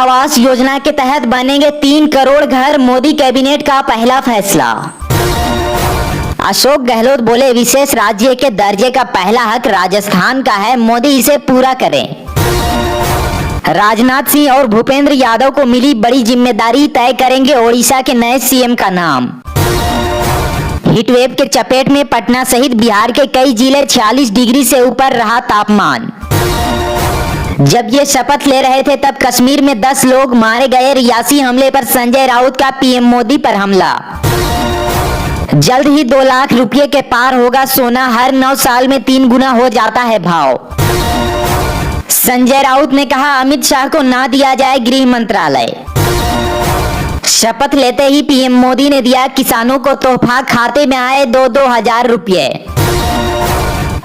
आवास योजना के तहत बनेंगे 3 करोड़ घर, मोदी कैबिनेट का पहला फैसला। अशोक गहलोत बोले, विशेष राज्य के दर्जे का पहला हक राजस्थान का है, मोदी इसे पूरा करें। राजनाथ सिंह और भूपेंद्र यादव को मिली बड़ी जिम्मेदारी, तय करेंगे ओडिशा के नए सीएम का नाम। हीटवेव के चपेट में पटना सहित बिहार के कई जिले 46 डिग्री से ऊपर रहा तापमान। जब ये शपथ ले रहे थे तब कश्मीर में 10 लोग मारे गए। रियासी हमले पर संजय राउत का पीएम मोदी पर हमला। जल्द ही 2 लाख रुपए के पार होगा सोना, हर 9 साल में 3 गुना हो जाता है भाव। संजय राउत ने कहा, अमित शाह को ना दिया जाए गृह मंत्रालय। शपथ लेते ही पीएम मोदी ने दिया किसानों को तोहफा, खाते में आए 2-2 हजार रुपए।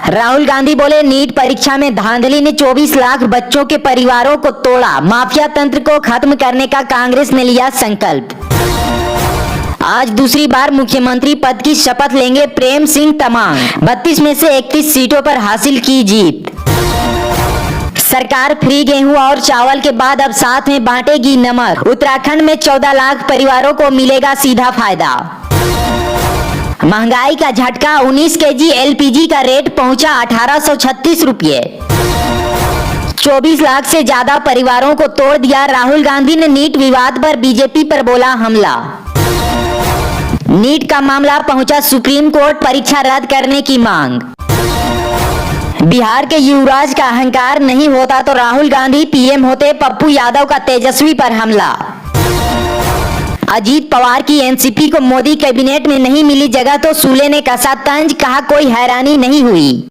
राहुल गांधी बोले, नीट परीक्षा में धांधली ने 24 लाख बच्चों के परिवारों को तोड़ा, माफिया तंत्र को खत्म करने का कांग्रेस ने लिया संकल्प। आज दूसरी बार मुख्यमंत्री पद की शपथ लेंगे प्रेम सिंह तमांग, 32 में से 31 सीटों पर हासिल की जीत। सरकार फ्री गेहूं और चावल के बाद अब साथ में बांटेगी नमक। उत्तराखंड में 14 लाख परिवारों को मिलेगा सीधा फायदा। महंगाई का झटका, 19 केजी एलपीजी का रेट पहुंचा 1836 रुपये। 24 लाख से ज्यादा परिवारों को तोड़ दिया। राहुल गांधी ने नीट विवाद पर बीजेपी पर बोला हमला। नीट का मामला पहुंचा सुप्रीम कोर्ट, परीक्षा रद्द करने की मांग। बिहार के युवराज का अहंकार नहीं होता तो राहुल गांधी पीएम होते, पप्पू यादव का तेजस्वी पर हमला। अजीत पवार की एनसीपी को मोदी कैबिनेट में नहीं मिली जगह तो सूले ने कसा तंज, कहा कोई हैरानी नहीं हुई।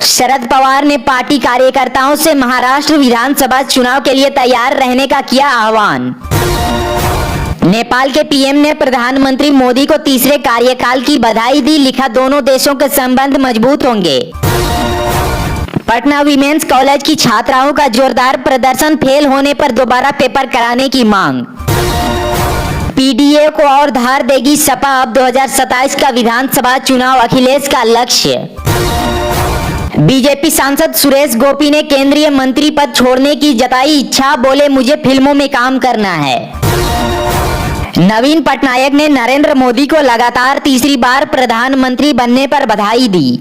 शरद पवार ने पार्टी कार्यकर्ताओं से महाराष्ट्र विधानसभा चुनाव के लिए तैयार रहने का किया आह्वान। नेपाल के पीएम ने प्रधानमंत्री मोदी को तीसरे कार्यकाल की बधाई दी, लिखा दोनों देशों के संबंध मजबूत होंगे। पटना विमेंस कॉलेज की छात्राओं का जोरदार प्रदर्शन, फेल होने पर दोबारा पेपर कराने की मांग। पीडीए को और धार देगी सपा, अब 2027 का विधानसभा चुनाव अखिलेश का लक्ष्य। बीजेपी सांसद सुरेश गोपी ने केंद्रीय मंत्री पद छोड़ने की जताई इच्छा, बोले मुझे फिल्मों में काम करना है। नवीन पटनायक ने नरेंद्र मोदी को लगातार तीसरी बार प्रधानमंत्री बनने पर बधाई दी।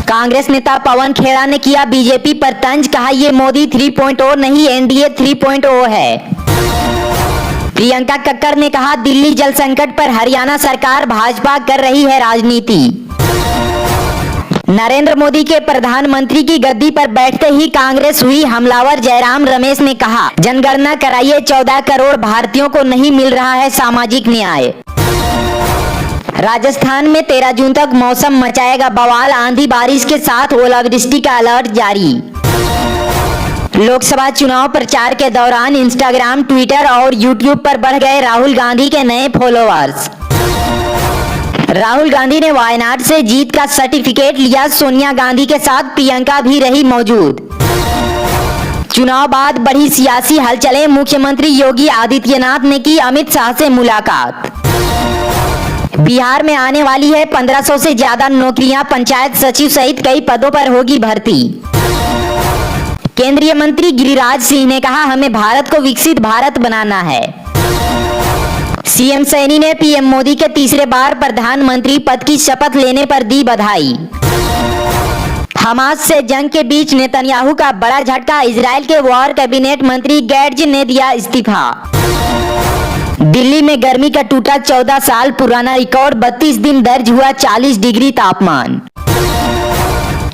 कांग्रेस नेता पवन खेड़ा ने किया बीजेपी पर तंज, कहा ये मोदी 3.0 नहीं एनडीए 3.0 है। प्रियंका कक्कर ने कहा, दिल्ली जल संकट पर हरियाणा सरकार भाजपा कर रही है राजनीति। नरेंद्र मोदी के प्रधानमंत्री की गद्दी पर बैठते ही कांग्रेस हुई हमलावर। जयराम रमेश ने कहा, जनगणना कराइए, 14 करोड़ भारतीयों को नहीं मिल रहा है सामाजिक न्याय। राजस्थान में 13 जून तक मौसम मचाएगा बवाल, आंधी बारिश के साथ ओलावृष्टि का अलर्ट जारी। लोकसभा चुनाव प्रचार के दौरान इंस्टाग्राम, ट्विटर और यूट्यूब पर बढ़ गए राहुल गांधी के नए फॉलोअर्स। राहुल गांधी ने वायनाड से जीत का सर्टिफिकेट लिया, सोनिया गांधी के साथ प्रियंका भी रही मौजूद। चुनाव बाद बढ़ी सियासी हलचलें, मुख्यमंत्री योगी आदित्यनाथ ने की अमित शाह से मुलाकात। बिहार में आने वाली है 1500 से ज्यादा नौकरियां, पंचायत सचिव सहित कई पदों पर होगी भर्ती। केंद्रीय मंत्री गिरिराज सिंह ने कहा, हमें भारत को विकसित भारत बनाना है। सीएम सैनी ने पीएम मोदी के तीसरे बार प्रधानमंत्री पद की शपथ लेने पर दी बधाई। हमास से जंग के बीच नेतन्याहू का बड़ा झटका, इजराइल के वॉर कैबिनेट मंत्री गैट्ज ने दिया इस्तीफा। दिल्ली में गर्मी का टूटा 14 साल पुराना रिकॉर्ड, 32 दिन दर्ज हुआ 40 डिग्री तापमान।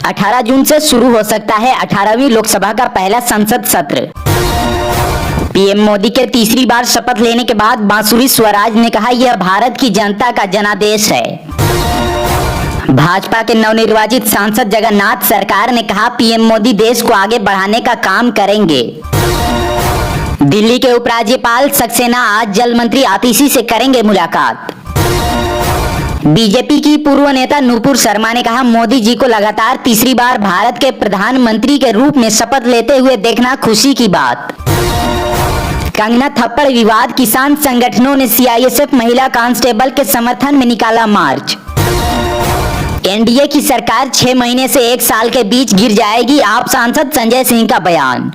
18 जून से शुरू हो सकता है 18वीं लोकसभा का पहला संसद सत्र। पीएम मोदी के तीसरी बार शपथ लेने के बाद बांसुरी स्वराज ने कहा, यह भारत की जनता का जनादेश है। भाजपा के नवनिर्वाचित सांसद जगन्नाथ सरकार ने कहा, पीएम मोदी देश को आगे बढ़ाने का काम करेंगे। दिल्ली के उपराज्यपाल सक्सेना आज जल मंत्री आतिशी से करेंगे मुलाकात। बीजेपी की पूर्व नेता नूपुर शर्मा ने कहा, मोदी जी को लगातार तीसरी बार भारत के प्रधानमंत्री के रूप में शपथ लेते हुए देखना खुशी की बात। कंगना थप्पड़ विवाद, किसान संगठनों ने सीआईएसएफ महिला कांस्टेबल के समर्थन में निकाला मार्च। एनडीए की सरकार 6 महीने से 1 साल के बीच गिर जाएगी, आप सांसद संजय सिंह का बयान।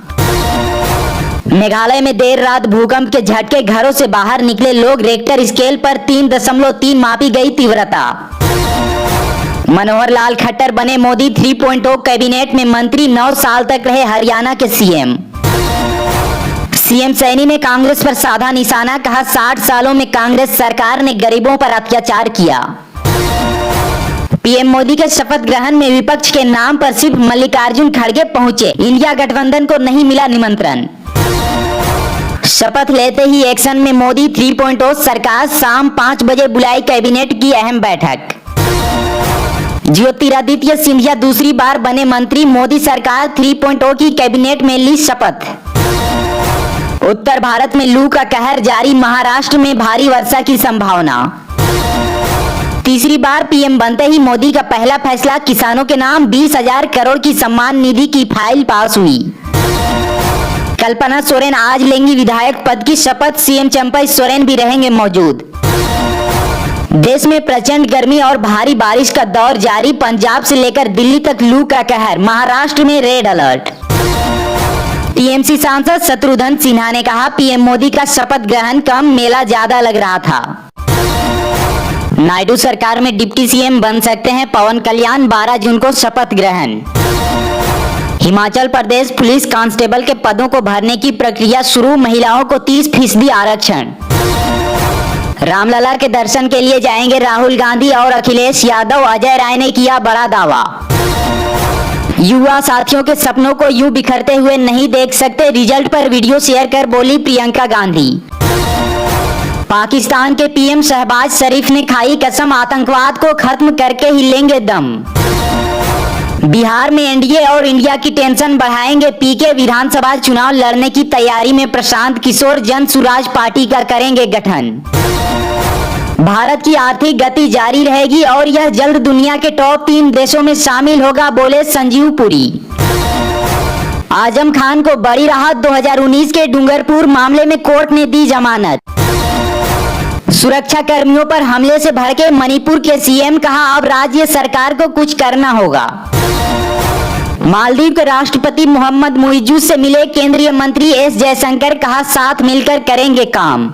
मेघालय में देर रात भूकंप के झटके, घरों से बाहर निकले लोग, रेक्टर स्केल पर 3.3 मापी गई तीव्रता। मनोहर लाल खट्टर बने मोदी 3.0 कैबिनेट में मंत्री, 9 साल तक रहे हरियाणा के सीएम। सीएम सैनी ने कांग्रेस पर साधा निशाना, कहा 60 सालों में कांग्रेस सरकार ने गरीबों पर अत्याचार किया। पीएम मोदी के शपथ ग्रहण में विपक्ष के नाम पर सिर्फ मल्लिकार्जुन खड़गे पहुंचे, इंडिया गठबंधन को नहीं मिला निमंत्रण। शपथ लेते ही एक्शन में मोदी 3.0, सरकार शाम 5 बजे बुलाई कैबिनेट की अहम बैठक। ज्योतिरादित्य सिंधिया दूसरी बार बने मंत्री, मोदी सरकार 3.0 की कैबिनेट में ली शपथ। उत्तर भारत में लू का कहर जारी, महाराष्ट्र में भारी वर्षा की संभावना। तीसरी बार पीएम बनते ही मोदी का पहला फैसला, किसानों के नाम 20,000 करोड़ की सम्मान निधि की फाइल पास हुई। कल्पना सोरेन आज लेंगी विधायक पद की शपथ, सीएम चंपा सोरेन भी रहेंगे मौजूद। देश में प्रचंड गर्मी और भारी बारिश का दौर जारी, पंजाब से लेकर दिल्ली तक लू का कहर, महाराष्ट्र में रेड अलर्ट। टीएमसी सांसद शत्रुघ्न सिन्हा ने कहा, पीएम मोदी का शपथ ग्रहण कम, मेला ज्यादा लग रहा था। नायडू सरकार में डिप्टी सीएम बन सकते हैं पवन कल्याण, 12 जून को शपथ ग्रहण। हिमाचल प्रदेश पुलिस कांस्टेबल के पदों को भरने की प्रक्रिया शुरू, महिलाओं को 30% आरक्षण। रामलला के दर्शन के लिए जाएंगे राहुल गांधी और अखिलेश यादव, अजय राय ने किया बड़ा दावा। युवा साथियों के सपनों को यूं बिखरते हुए नहीं देख सकते, रिजल्ट पर वीडियो शेयर कर बोली प्रियंका गांधी। पाकिस्तान के पीएम शहबाज शरीफ ने खाई कसम, आतंकवाद को खत्म करके ही लेंगे दम। बिहार में एनडीए और इंडिया की टेंशन बढ़ाएंगे पीके, विधानसभा चुनाव लड़ने की तैयारी में प्रशांत किशोर, जन सुराज पार्टी का करेंगे गठन। भारत की आर्थिक गति जारी रहेगी और यह जल्द दुनिया के टॉप 3 देशों में शामिल होगा, बोले संजीव पुरी। आजम खान को बड़ी राहत, 2019 के डूंगरपुर मामले में कोर्ट ने दी जमानत। सुरक्षा कर्मियों पर हमले से भड़के मणिपुर के सीएम, कहा अब राज्य सरकार को कुछ करना होगा। मालदीव के राष्ट्रपति मोहम्मद मुइज्जू से मिले केंद्रीय मंत्री एस जयशंकर, कहा साथ मिलकर करेंगे काम।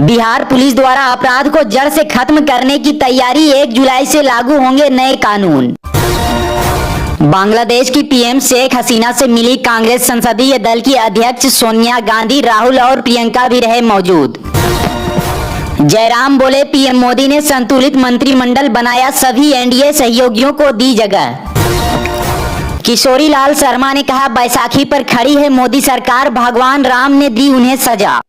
बिहार पुलिस द्वारा अपराध को जड़ से खत्म करने की तैयारी, 1 जुलाई से लागू होंगे नए कानून। बांग्लादेश की पीएम शेख हसीना से मिली कांग्रेस संसदीय दल की अध्यक्ष सोनिया गांधी, राहुल और प्रियंका भी रहे मौजूद। जयराम बोले, पीएम मोदी ने संतुलित मंत्रिमंडल बनाया, सभी एनडीए सहयोगियों को दी जगह। किशोरी लाल शर्मा ने कहा, बैसाखी पर खड़ी है मोदी सरकार, भगवान राम ने दी उन्हें सजा।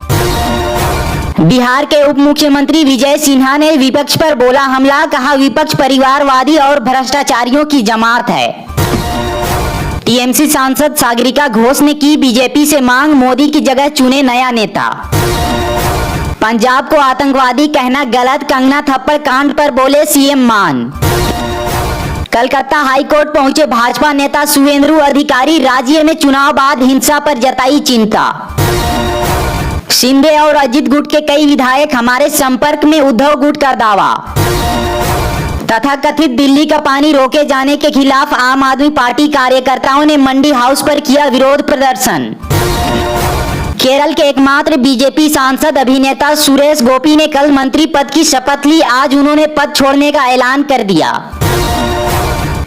बिहार के उप मुख्यमंत्री विजय सिन्हा ने विपक्ष पर बोला हमला, कहा विपक्ष परिवारवादी और भ्रष्टाचारियों की जमात है। टीएमसी सांसद सागरिका घोष ने की बीजेपी से मांग, मोदी की जगह चुने नया नेता। पंजाब को आतंकवादी कहना गलत, कंगना थप्पड़ कांड पर बोले सीएम मान। कलकत्ता हाईकोर्ट पहुंचे भाजपा नेता शुवेंदु अधिकारी, राज्य में चुनाव बाद हिंसा पर जताई चिंता। शिंदे और अजित गुट के कई विधायक हमारे संपर्क में, उद्धव गुट का दावा। तथा कथित दिल्ली का पानी रोके जाने के खिलाफ आम आदमी पार्टी कार्यकर्ताओं ने मंडी हाउस पर किया विरोध प्रदर्शन। केरल के एकमात्र बीजेपी सांसद अभिनेता सुरेश गोपी ने कल मंत्री पद की शपथ ली, आज उन्होंने पद छोड़ने का ऐलान कर दिया।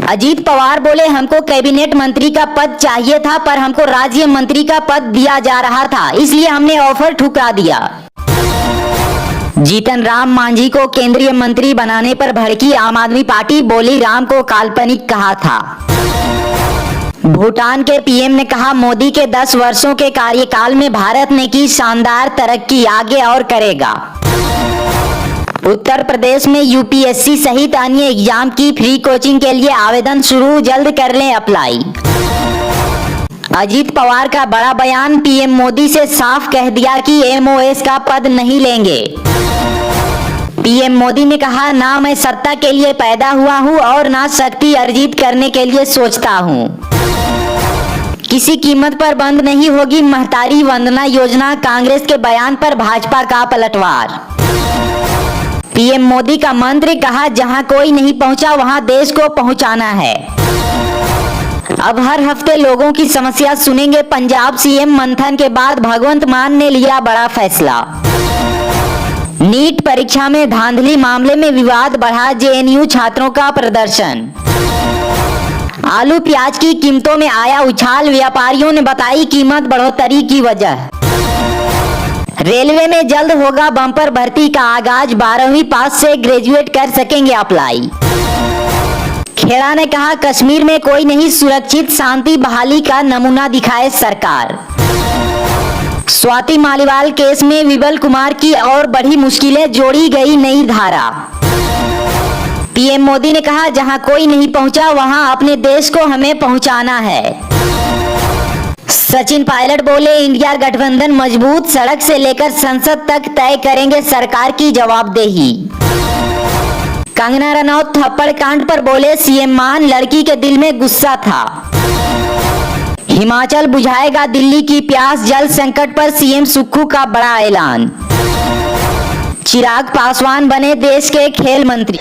अजीत पवार बोले, हमको कैबिनेट मंत्री का पद चाहिए था पर हमको राज्य मंत्री का पद दिया जा रहा था, इसलिए हमने ऑफर ठुकरा दिया। जीतन राम मांझी को केंद्रीय मंत्री बनाने पर भड़की आम आदमी पार्टी, बोली राम को काल्पनिक कहा था। भूटान के पीएम ने कहा, मोदी के 10 वर्षों के कार्यकाल में भारत ने की शानदार तरक्की, आगे और करेगा। उत्तर प्रदेश में यूपीएससी सहित अन्य एग्जाम की फ्री कोचिंग के लिए आवेदन शुरू, जल्द कर लें अप्लाई। अजीत पवार का बड़ा बयान, पीएम मोदी से साफ कह दिया कि एमओएस का पद नहीं लेंगे। पीएम मोदी ने कहा, ना मैं सत्ता के लिए पैदा हुआ हूं और ना शक्ति अर्जित करने के लिए सोचता हूं। किसी कीमत पर बंद नहीं होगी महतारी वंदना योजना, कांग्रेस के बयान पर भाजपा का पलटवार। पीएम मोदी का मंत्र, कहा जहां कोई नहीं पहुंचा वहां देश को पहुंचाना है। अब हर हफ्ते लोगों की समस्या सुनेंगे पंजाब सीएम। मंथन के बाद भगवंत मान ने लिया बड़ा फैसला। नीट परीक्षा में धांधली मामले में विवाद बढ़ा, जेएनयू छात्रों का प्रदर्शन। आलू प्याज की कीमतों में आया उछाल, व्यापारियों ने बताई कीमत बढ़ोतरी की वजह। रेलवे में जल्द होगा बम्पर भर्ती का आगाज, 12वीं पास से ग्रेजुएट कर सकेंगे अप्लाई। खेड़ा ने कहा कश्मीर में कोई नहीं सुरक्षित, शांति बहाली का नमूना दिखाए सरकार। स्वाति मालीवाल केस में विमल कुमार की और बढ़ी मुश्किलें, जोड़ी गई नई धारा। पीएम मोदी ने कहा जहां कोई नहीं पहुंचा वहां अपने देश को हमें पहुंचाना है। सचिन पायलट बोले इंडिया गठबंधन मजबूत, सड़क से लेकर संसद तक तय करेंगे सरकार की जवाबदेही। कंगना रनौत थप्पड़ कांड पर बोले सीएम मान, लड़की के दिल में गुस्सा था। हिमाचल बुझाएगा दिल्ली की प्यास, जल संकट पर सीएम सुक्खू का बड़ा ऐलान। चिराग पासवान बने देश के खेल मंत्री।